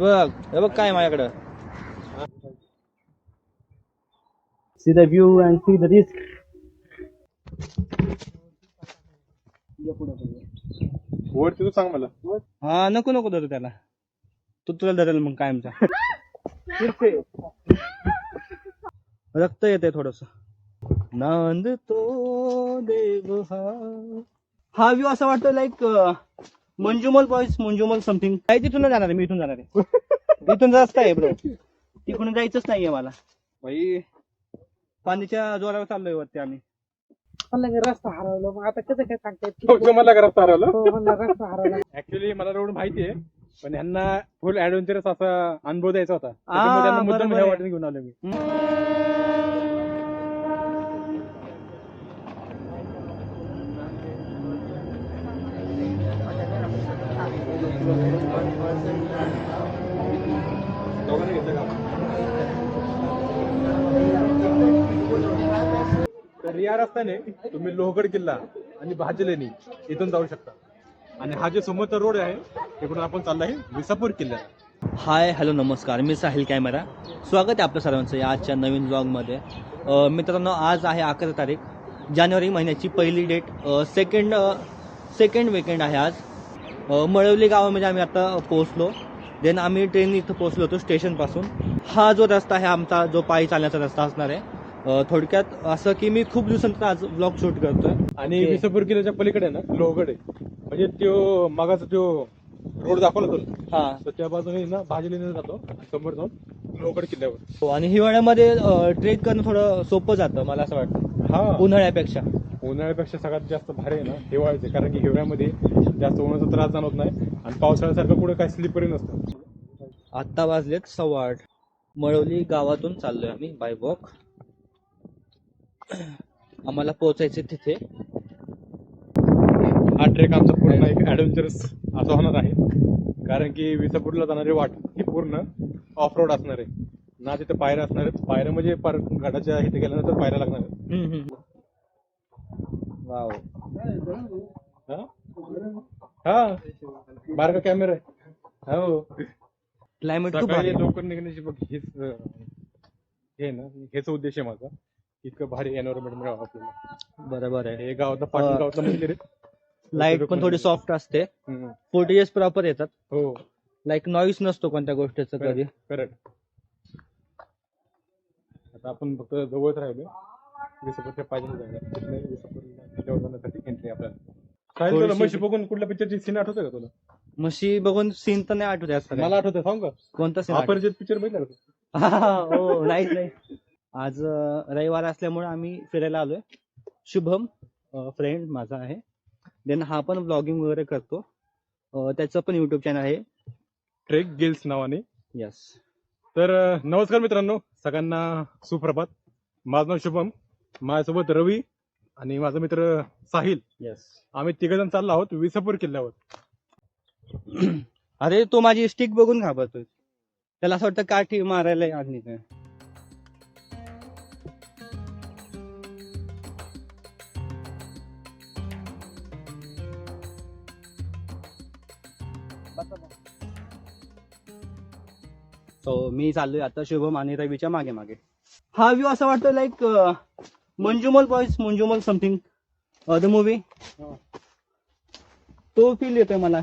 हे बघ काय माझ्याकडं. See the view and see the risk. वरती तू सांग मला. हा नको नको धरू त्याला, तू तुला धरेल मग कायमचा. रक्त येते थोडस. नांद तो देव हा व्ह्यू असा वाटतो like Manjummel boys, Manjummel something. काय तिथून जाणार आहे, मी इथून जाणार आहे. इथून रस्ता आहे ब्रो, तिकडून जायचंच नाहीये मला. भाई पाणीच्या जोरावर चाललोय वरती आम्ही. रस्ता हरवलं, मग आता कसं काय सांगताय? मला रस्ता हरवला. रस्ता हरवला. ऍक्च्युली मला रोड माहिती आहे, पण यांना फुल ऍडव्हेंचरस असा अनुभव द्यायचा होता. त्याच्यामुळे त्यांना मुद्दाम ह्या वाटेने घेऊन आलो मी. तर या रस्त्याने तुम्ही लोहगड किल्ला आणि भाजलेनी इथून जाऊ शकता. आणि हा जे समोरचा रोड आहे तिकडून आपण चाललो आहे विसापूर किल्ल्याला. हाय हॅलो नमस्कार, मी साहिल कॅमेरा. स्वागत आहे आपल्या सर्वांचं या आजच्या नवीन ब्लॉगमध्ये. मित्रांनो, आज आहे 11 तारीख जानेवारी महिन्याची पहिली डेट. सेकंड वीकेंड आहे आज. मळवली गावामध्ये आम्ही आता पोहोचलो. देन आम्ही ट्रेन इथं पोहोचलो होतो स्टेशनपासून. हा जो रस्ता आहे आमचा, जो पायी चालण्याचा रस्ता असणार आहे. थोडक्यात असं की मी खूप दिवसांचा आज ब्लॉग शूट करतोय. आणि विसापूर किल्ल्याच्या पलीकडे ना लोहगड आहे, म्हणजे तो मागाचा तो रोड दाखवला तो. हा, तर त्या बाजूने ना भाजलेने जातो समोर जाऊन लोहगड किल्ल्यावर. हो. आणि हिवाळ्यामध्ये ट्रेक करणं थोडं सोपं जातं मला असं वाटतं, हा, उन्हाळ्यापेक्षा. उन्हाळ्यापेक्षा सगळ्यात जास्त भारी आहे ना हिवाळ्याचे, कारण की हिवाळ्यामध्ये जास्त उन्हाचा त्रास जाणवत नाही आणि पावसाळ्यासारखं कुठे काही स्लिपरी नसतं. आत्ता वाजलेत 8:15. मळवली गावातून चाललोय आम्ही बाय वॉक. आम्हाला पोहोचायचे तिथे. हा ट्रेक आमचा पूर्ण एक ऍडव्हेंचरस असा होणार आहे, कारण की विसापूरला जाणारी वाट ही पूर्ण ऑफ रोड असणार आहे ना. तिथे पायऱ्या असणार आहेत. पायऱ्या म्हणजे गडाच्या इथे गेल्यानंतर पायऱ्या लागणार आहेत. वाव. हा, बारका कॅमेरा आहे. हो, क्लायमेट खूप सकाळी भारी. लवकर निघण्याची बघ हे ना, हेच उद्देश आहे माझा. इतकं भारी एन्व्हायरमेंट मिळावं आपल्याला. बरोबर आहे. हे गावात पाटण गावातलं मंदिर आहे. लाईट पण थोडी सॉफ्ट असते. हम्म. फुटेजेस प्रॉपर येतात. हो, लाईक नॉईस नसतो कोणत्या गोष्टीचं कधी. करेक्ट. आता आपण फक्त जवळच राहिलो. विसापूरच्या पाहिजे विसापूर जाण्यासाठी एंट्री आपल्याला. तुला म्हशी बघून कुठल्या पिक्चरची सीन आठवतं का तुला? म्हशी बघून सीन तर नाही आठवत असं. मला आठवतं, सांग का? कोणता सीन? अपरिचित पिक्चर बघितला का? हो, नाही. आज रविवार असल्यामुळे आम्ही फिरायला आलोय. शुभम फ्रेंड माझा आहे. देन हा पण ब्लॉगिंग वगैरे करतो. त्याचं पण युट्यूब चॅनल आहे, ट्रेक गिल्स नावाने. यस. तर नमस्कार मित्रांनो, सगळ्यांना सुप्रभात. माझं नाव शुभम, माझ्यासोबत रवी आणि माझा मित्र साहिल. यस. आम्ही तिघजण चाललो आहोत विसापूर किल्ल्यावर. अरे तो माझी स्टिक बघून घाबरतोय. त्याला असं वाटतं काठी मारायला आणि सो मी चाललोय आता शुभम आणि रवीच्या मागे मागे. हा व्ह्यू असा वाटतो like Manjummel boys, Manjummel something the movie. तो फील येतोय मला.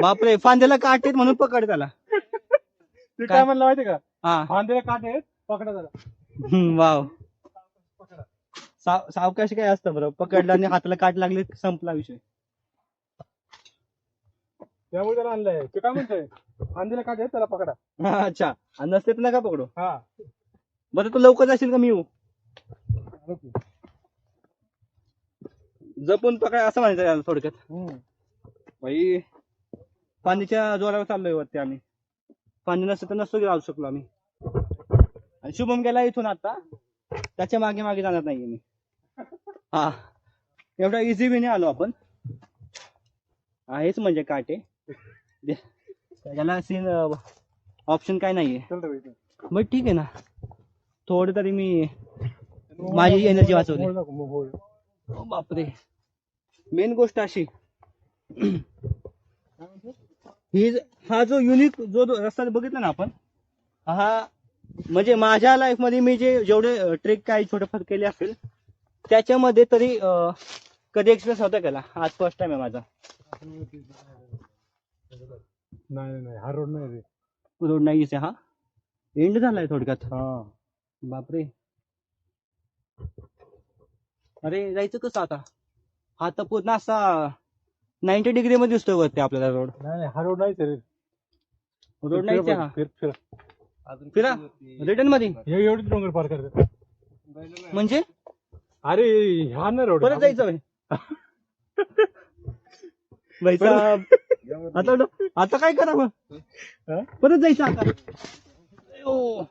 बापरे, फांद्याला काट आहेत म्हणून पकड त्याला. ते काय म्हणलं माहितीये का? हा, फांद्याला काटे आहेत, पकडा त्याला. वाव. सावकाश काय असतं बरं, पकडलं आणि हाताला काट लागले संपला विषय. त्यामुळे त्याला आणलंय. ते काय म्हणतोय, फांद्याला काटे आहेत त्याला पकडा. अच्छा, आणि नसते तर नका पकडू. हा, बरं तू लवकर जाशील का मी येऊ? जपून पकड असं म्हणायचं याला थोडक्यात. भाई पाणीच्या जोरावर चाललोय वरती आम्ही. पाणी नसतं तर नसतो राहू शकलो आम्ही. आणि शुभम गेला इथून आता, त्याच्या मागे मागे जाणार नाहीये मी. हा, एवढा इझी वेने आलो आपण. आहेच म्हणजे काटे त्याला सीन ऑप्शन काय नाहीये. मग ठीक आहे ना, थोडं तरी मी माझी एनर्जी वाचवली. बापरे, मेन गोष्ट अशी ही हा जो युनिक जो रस्ता बघितला ना आपण, हा म्हणजे माझ्या लाईफ मध्ये मी जेवढे ट्रेक काही छोटेफार केले असेल त्याच्यामध्ये तरी कधी एक्सपिरियन्स होता केला, आज फर्स्ट टाइम आहे माझा. नाही हा रोड नाही रे. रोड नाहीच आहे हा, एंड झालाय थोडक्यात. हा बापरे. अरे जायचं कसं आता, हा तर पूर्ण असा 90 डिग्री मध्ये दिसतोय वरती आपल्याला रोड. नाही हा रोड नाहीच रे. रोड नाहीच आहे हा. फिर फिरा रिटर्न मध्ये हे एवढी डोंगर पार करते म्हणजे अरे हा ना रोड परत जायचं होय. भाई साहब, आता काय करावं, परत जायचं आता. ओ,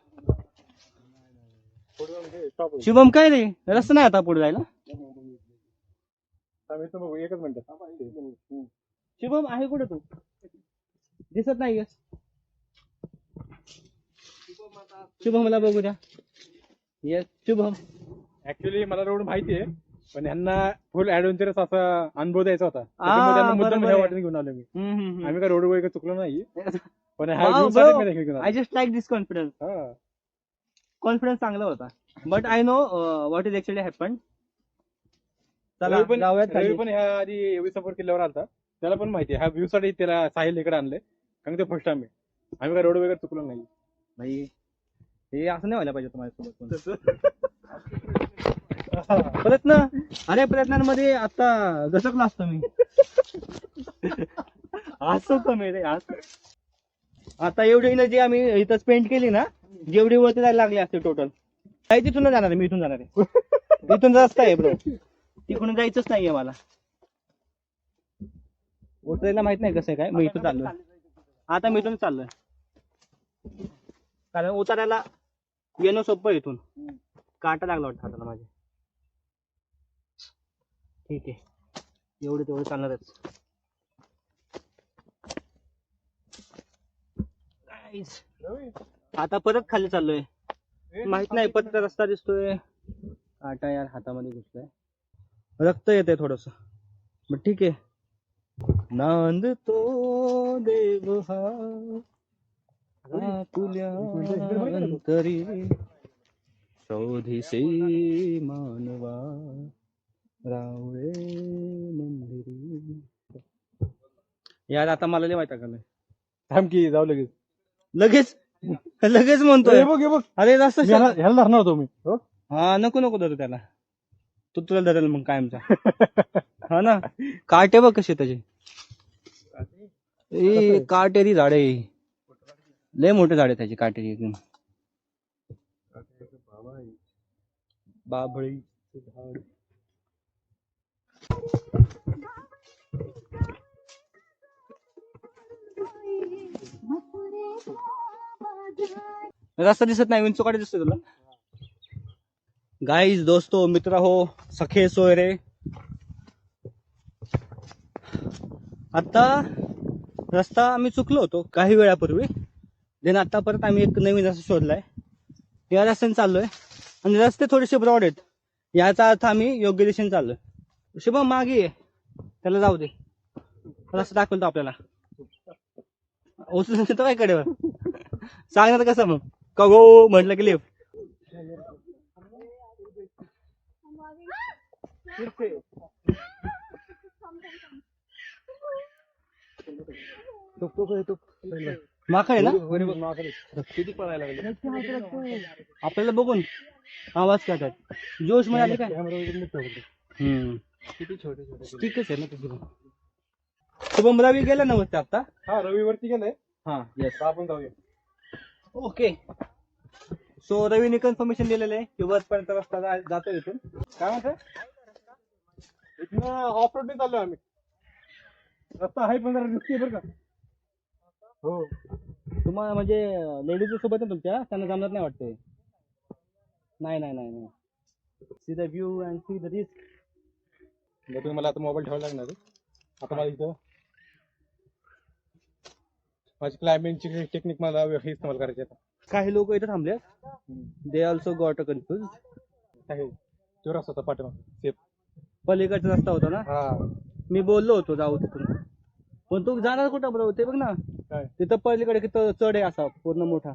शुभम काय रे, रस्ता नाही आता पुढे जायला. बघू एकच मिनिट. शुभम आहे कुठे तू, दिसत नाहीये. शुभमला बघू द्या. येस शुभम. ऍक्च्युली मला रोड माहिती आहे, पण यांना फुल ऍडव्हेंचरस असा अनुभव द्यायचा होता. त्याच्यामुळे त्यांना मुद्दाम बरोबर ह्या आहे. वाटेने घेऊन आलो मी. आम्ही काय रोड वगैरे चुकलो नाही, पण हा Wow, view bro. साठी मी देखील घेऊन I just like this confidence. आलो. कॉन्फिडन्स चांगला होता, but I know what is actually happen. चला रवी जाऊयात खाली. पण ह्या आधी विसापूर किल्ल्यावर आलता, त्याला पण माहिती आहे. ह्या व्ह्यू साठी त्याला साहिल इकडे आणले, कारण ते फर्स्ट टाइम आहे. आम्ही काय रोड वगैरे चुकलो नाही. भाई हे असं नाही व्हायला पाहिजे तुम्हाला प्रयत्न. अरे प्रयत्नांमध्ये आता घसकलो असतो मी. असं कमी रे असं. आता एवढी एनर्जी आम्ही इथं स्पेंड केली ना, जेवढी वरती जायला लागली असते टोटल. काही तिथून जाणार आहे, मी इथून जाणार आहे. इथून रस्ता आहे ब्रो, तिकडून जायचंच नाहीये मला. उतरायला माहित नाही कसं आहे काय. मी इथून चाललोय आता, मी इथून चाललोय कारण उतरायला येणं सोपं आहे. इथून काटा लागला वाटतं हाताला माझ्या. ठीक आहे, एवढं तेवढं चालणारच. आता परत खाली चाललोय, माहित नाही परत रस्ता दिसतोय. काटा यार हातामध्ये घुसलाय, रक्त येते थोडस, पण ठीक आहे. नांद तो देव हा आपुल्या अंतरी शोधिसे मानवा रावळे मंदिरी. यार आता मला लय माहिती का थांब की जाऊ लगेच. लगेच लगेच म्हणतोय. बघ हे बघ, अरे रस्ता ह्याला धरणार होतो मी. हा नको नको धरू त्याला, तू तुला धरेल मग कायमचा. हा ना, काटे बघ कसे त्याचे. ए काटेरी झाडे, लय मोठे झाडे त्याचे काटेरी एकदम. बाभळी झाड. रस्ता दिसत नाही, विंचू दिसतोय तुला. गाईज दोस्तो मित्र हो सखे सोयरे, आता रस्ता आम्ही चुकलो होतो काही वेळापूर्वी. देन आता परत आम्ही एक नवीन रस्ता शोधलाय, या रस्त्याने चाललोय. आणि रस्ते थोडेसे ब्रॉड आहेत, याचा अर्थ आम्ही योग्य दिशेने चाललोय. शुभम मागे आहे, त्याला जाऊ दे, रस्ता दाखवतो आपल्याला. उचलून येतो काय कडेवर, सांगणार कसं मग. का हो म्हटलं की लेफ्ट. माकड आहे ना, किती पळायला लागले आपल्याला बघून आवाज काढतात. जोश मिळाले काय. किती छोटे छोटे. स्टिकच आहे ना तुझी. शुभम रवी गेला ना वरती आता. हा रविवरती गेलाय. हा येस, आपण जाऊया. ओके. सो रवीने कन्फर्मेशन दिलेलं आहे की वरपर्यंत रस्ता जातो इथून. काय म्हणताय, इथनं ऑफ रोड चाललोय आम्ही. रस्ता आहे पण जरा रिस्की बरं का. हो तुम्हाला म्हणजे लेडीज सोबत आहे तुमच्या, त्यांना जमणार नाही वाटतंय. नाही नाही नाही नाही, see the view and see the risk. तुम्ही मला आता मोबाईल ठेवायला लागणार आहे. आता मला इथं माझी क्लायम्बिंगची टेक्निक मला हे इस्तेमाल करायची आता. काही लोक इथे थांबले, they also got a confuse. आहे तो रस्ता होता पाठीमाग सेफ. पलीकडचा रस्ता होता ना, हा मी बोललो होतो जाऊ तिथून, पण तू जाणार कुठं बरोबर ते बघ ना. काय? तिथं पलीकडे किती चढ आहे असा पूर्ण मोठा.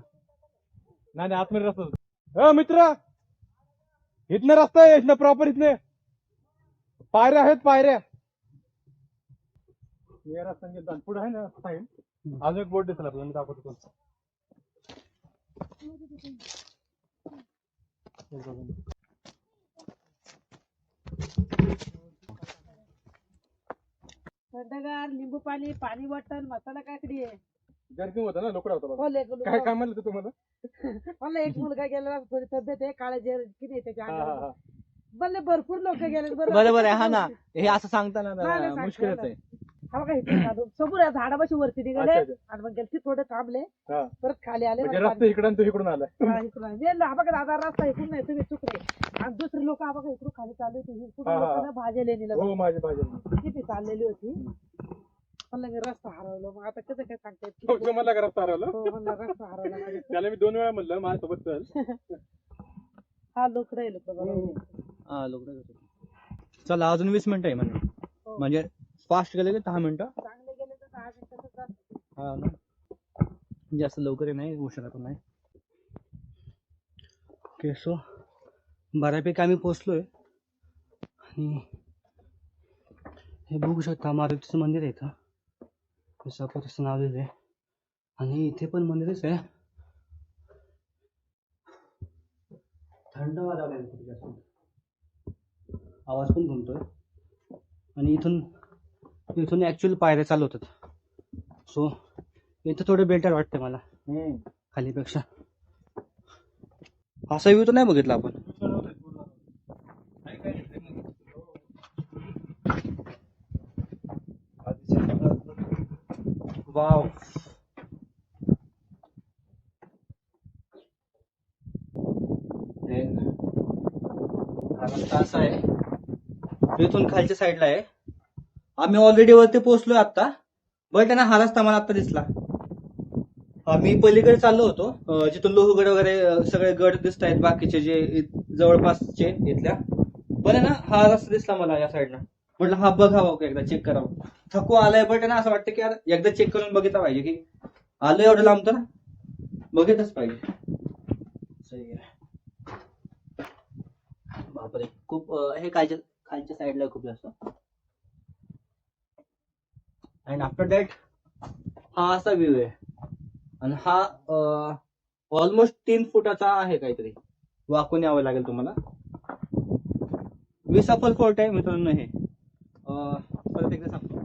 नाही नाही, आतमध्ये रस्ता मित्र, इथनं रस्ता आहे, इथनं प्रॉपर इथनं पायऱ्या आहेत, पायऱ्या. या रस्ता पुढे आहे ना साईड, अजून एक बोर्ड दिसला आपल्याला, मी दाखवतो तुमचं. थंडगार लिंबू पाणी, पाणी बॉटल, मसाला काकडी आहे. जर्किंग होता ना, लोकडा होता बघा. बोल एक काय काय म्हणलं होतं तुम्हाला? मला एक मुलगा गेलेला, थोडी तब्येत आहे, काळा जेर किती त्याच्या हा, हा, अंगावर. हा. बोलले भरपूर लोक गेले. बरोबर आहे. हा ना, हे असं सांगताना नाही, नाही, जरा मुश्किलच आहे. हा बघा इथे चालू. समोर या झाडापाशी वरती निघाले अच्छा, अच्छा. आणि मग गेलती थोडे थांबले, हा. परत खाली आले. म्हणजे रस्ता इकडून तो इकडून आलाय. हा, इकडून आले. गेलं, हा बघा दादा रस्ता इकडून नाही, तुम्ही चुकले. आणि दुसरे लोक हा बघा इकडून खाली चालले होते. इकडून हा, हा. लोकांना भाज्या लेणीला हो, माझी भाजी. किती चाललेली होती. म्हणलं मी रस्ता हरवलो, मग आता कसं काय सांगता येत. हो, तुम्हाला घरात हरवलं. हो, म्हणलं रस्ता हरवला माझ्या. त्याला मी 2 वेळा म्हणलं माझ्यासोबत चल. हा लोक राहिलो बरोबर. हा लोक. चला अजून 20 मिनिटं आहे म्हणजे. म्हणजे फास्ट गेले की 10 मिनिटं. चांगले गेले तर 10 मिनिटाचं जात. हा ना, जास्त लवकर नाही, उशिरा पण नाही. ओके, सो बऱ्यापैकी आम्ही पोचलोय. आणि हे बघू शकता मारुतीचं मंदिर आहे इथं. विसापूरचं नाव दिलंय. आणि इथे पण मंदिरच आहे. थंड वारा लागेल खूप जास्त. आवाज पण घुमतोय. आणि इथून ऍक्च्युअल पायऱ्या चालू होतात. सो इथं थोडं बेटर वाटतंय मला खालीपेक्षा. असा व्ह्यू तर नाही बघितला आपण. वाव, हा रस्ता असा आहे. इथून खालच्या साईडला आहे. आम्ही ऑलरेडी वरती पोहोचलोय आता. बट ना हा रस्ता मला आता दिसला. आम्ही पलीकडे चाललो होतो, जिथून लोहगड वगैरे सगळे गड दिसत आहेत बाकीचे जे जवळपासचे इथल्या. पण ना हा रस्ता दिसला मला या साईडला. म्हटलं हा बघावं एकदा, चेक करावं. थकवा आलाय बट ना असं वाटतं की यार एकदा चेक करून बघितलं पाहिजे की आलो एवढं लांब तर बघितलंच पाहिजे. सही आहे. बापरे, खूप हे खालच्या साईडला खूप जास्त. अँड आफ्टर दॅट हा असा व्ह्यू आहे. आणि हा ऑलमोस्ट 3 फुटाचा आहे काहीतरी. वाकून यावं लागेल तुम्हाला. विसापूर फोर्ट आहे मित्रांनो हे. परत एकदा सांगतो.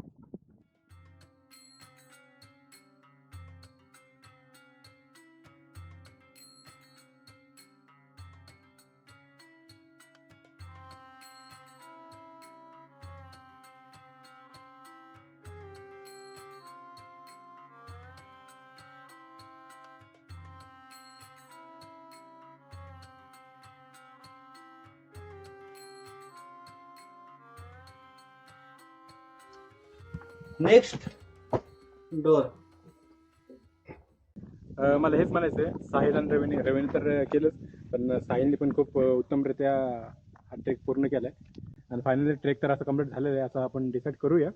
Next door. मला हेच म्हणायचंय, साहिल आणि रवीने तर केलंच, पण साहिलने पण खूप उत्तमरित्या हा ट्रेक पूर्ण केलाय. आणि फायनली ट्रेक तर असं कम्प्लीट झालेलं आहे असं आपण डिसाईड करूया.